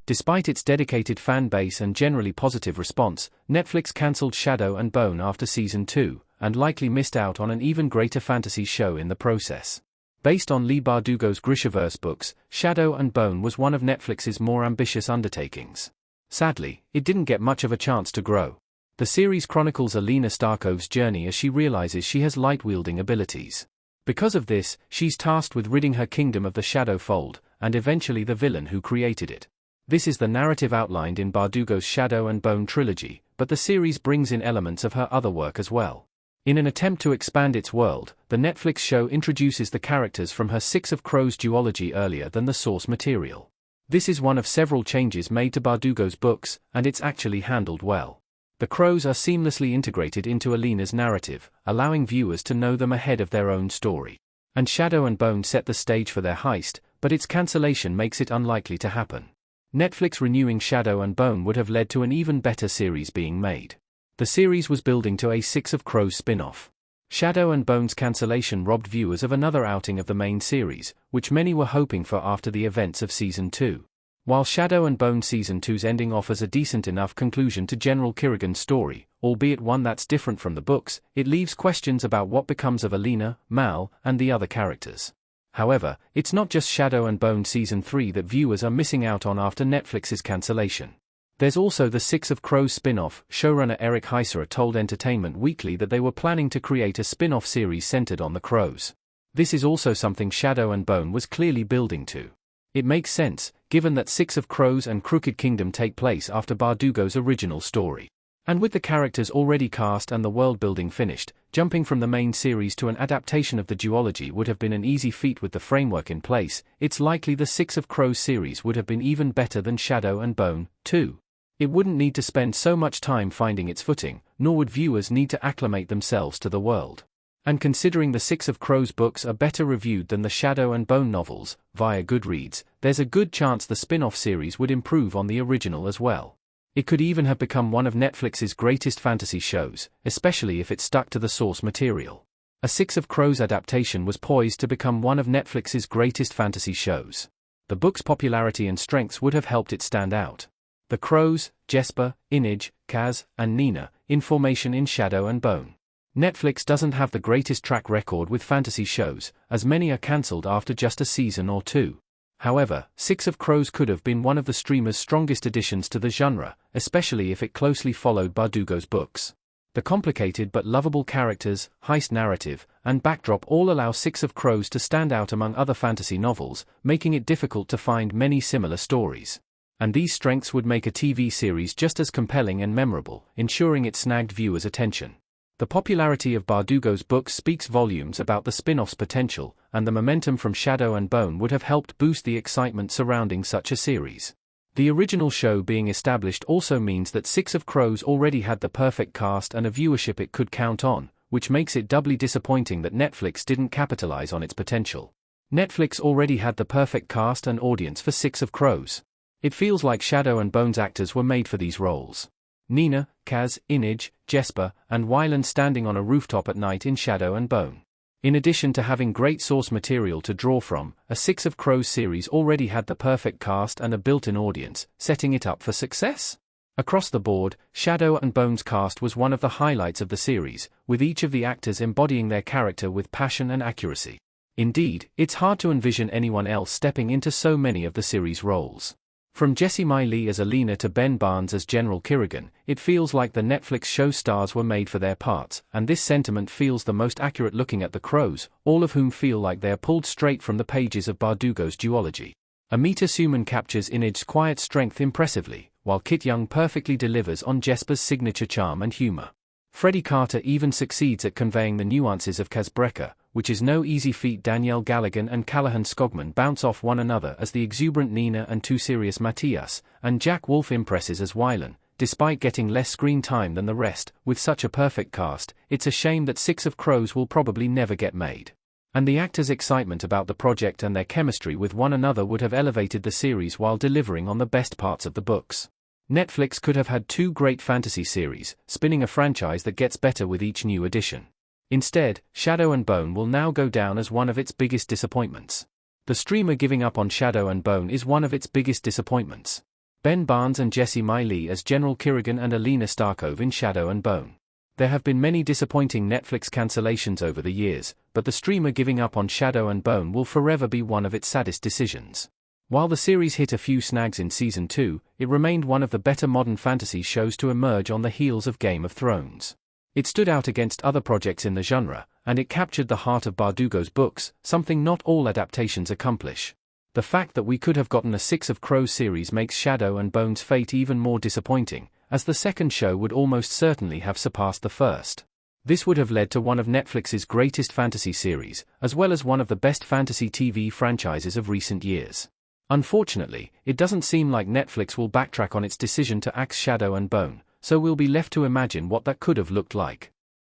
Despite its dedicated fan base and generally positive response, Netflix cancelled Shadow and Bone after Season 2, and likely missed out on an even greater fantasy show in the process. Based on Leigh Bardugo's Grishaverse books, Shadow and Bone was one of Netflix's more ambitious undertakings. Sadly, it didn't get much of a chance to grow. The series chronicles Alina Starkov's journey as she realizes she has light-wielding abilities. Because of this, she's tasked with ridding her kingdom of the Shadow Fold, and eventually the villain who created it. This is the narrative outlined in Bardugo's Shadow and Bone trilogy, but the series brings in elements of her other work as well. In an attempt to expand its world, the Netflix show introduces the characters from her Six of Crows duology earlier than the source material. This is one of several changes made to Bardugo's books, and it's actually handled well. The crows are seamlessly integrated into Alina's narrative, allowing viewers to know them ahead of their own story. And Shadow and Bone set the stage for their heist, but its cancellation makes it unlikely to happen. Netflix renewing Shadow and Bone would have led to an even better series being made. The series was building to a Six of Crows spin-off. Shadow and Bone's cancellation robbed viewers of another outing of the main series, which many were hoping for after the events of Season 2. While Shadow and Bone Season 2's ending offers a decent enough conclusion to General Kirigan's story, albeit one that's different from the books, it leaves questions about what becomes of Alina, Mal, and the other characters. However, it's not just Shadow and Bone Season 3 that viewers are missing out on after Netflix's cancellation. There's also the Six of Crows spin-off. Showrunner Eric Heisserer told Entertainment Weekly that they were planning to create a spin-off series centered on the crows. This is also something Shadow and Bone was clearly building to. It makes sense, given that Six of Crows and Crooked Kingdom take place after Bardugo's original story. And with the characters already cast and the world-building finished, jumping from the main series to an adaptation of the duology would have been an easy feat with the framework in place. It's likely the Six of Crows series would have been even better than Shadow and Bone, too. It wouldn't need to spend so much time finding its footing, nor would viewers need to acclimate themselves to the world. And considering the Six of Crows books are better reviewed than the Shadow and Bone novels, via Goodreads, there's a good chance the spin-off series would improve on the original as well. It could even have become one of Netflix's greatest fantasy shows, especially if it stuck to the source material. A Six of Crows adaptation was poised to become one of Netflix's greatest fantasy shows. The book's popularity and strengths would have helped it stand out. The crows, Jesper, Inij, Kaz, and Nina, in formation in Shadow and Bone. Netflix doesn't have the greatest track record with fantasy shows, as many are cancelled after just a season or two. However, Six of Crows could have been one of the streamer's strongest additions to the genre, especially if it closely followed Bardugo's books. The complicated but lovable characters, heist narrative, and backdrop all allow Six of Crows to stand out among other fantasy novels, making it difficult to find many similar stories. And these strengths would make a TV series just as compelling and memorable, ensuring it snagged viewers' attention. The popularity of Bardugo's books speaks volumes about the spin-off's potential, and the momentum from Shadow and Bone would have helped boost the excitement surrounding such a series. The original show being established also means that Six of Crows already had the perfect cast and a viewership it could count on, which makes it doubly disappointing that Netflix didn't capitalize on its potential. Netflix already had the perfect cast and audience for Six of Crows. It feels like Shadow and Bone's actors were made for these roles. Nina, Kaz, Inij, Jesper, and Wyland standing on a rooftop at night in Shadow and Bone. In addition to having great source material to draw from, a Six of Crows series already had the perfect cast and a built-in audience, setting it up for success. Across the board, Shadow and Bone's cast was one of the highlights of the series, with each of the actors embodying their character with passion and accuracy. Indeed, it's hard to envision anyone else stepping into so many of the series' roles. From Jessie Miley as Alina to Ben Barnes as General Kirigan, it feels like the Netflix show stars were made for their parts, and this sentiment feels the most accurate looking at the crows, all of whom feel like they are pulled straight from the pages of Bardugo's duology. Amita Suman captures Inij's quiet strength impressively, while Kit Young perfectly delivers on Jesper's signature charm and humor. Freddie Carter even succeeds at conveying the nuances of Kaz Brekker, which is no easy feat. Danielle Galligan and Callahan Skogman bounce off one another as the exuberant Nina and too serious Matthias, and Jack Wolf impresses as Wylan. Despite getting less screen time than the rest, with such a perfect cast, it's a shame that Six of Crows will probably never get made. And the actors' excitement about the project and their chemistry with one another would have elevated the series while delivering on the best parts of the books. Netflix could have had two great fantasy series, spinning a franchise that gets better with each new edition. Instead, Shadow and Bone will now go down as one of its biggest disappointments. The streamer giving up on Shadow and Bone is one of its biggest disappointments. Ben Barnes and Jesse Miley as General Kirigan and Alina Starkov in Shadow and Bone. There have been many disappointing Netflix cancellations over the years, but the streamer giving up on Shadow and Bone will forever be one of its saddest decisions. While the series hit a few snags in Season 2, it remained one of the better modern fantasy shows to emerge on the heels of Game of Thrones. It stood out against other projects in the genre, and it captured the heart of Bardugo's books, something not all adaptations accomplish. The fact that we could have gotten a Six of Crows series makes Shadow and Bone's fate even more disappointing, as the second show would almost certainly have surpassed the first. This would have led to one of Netflix's greatest fantasy series, as well as one of the best fantasy TV franchises of recent years. Unfortunately, it doesn't seem like Netflix will backtrack on its decision to axe Shadow and Bone, so we'll be left to imagine what that could have looked like.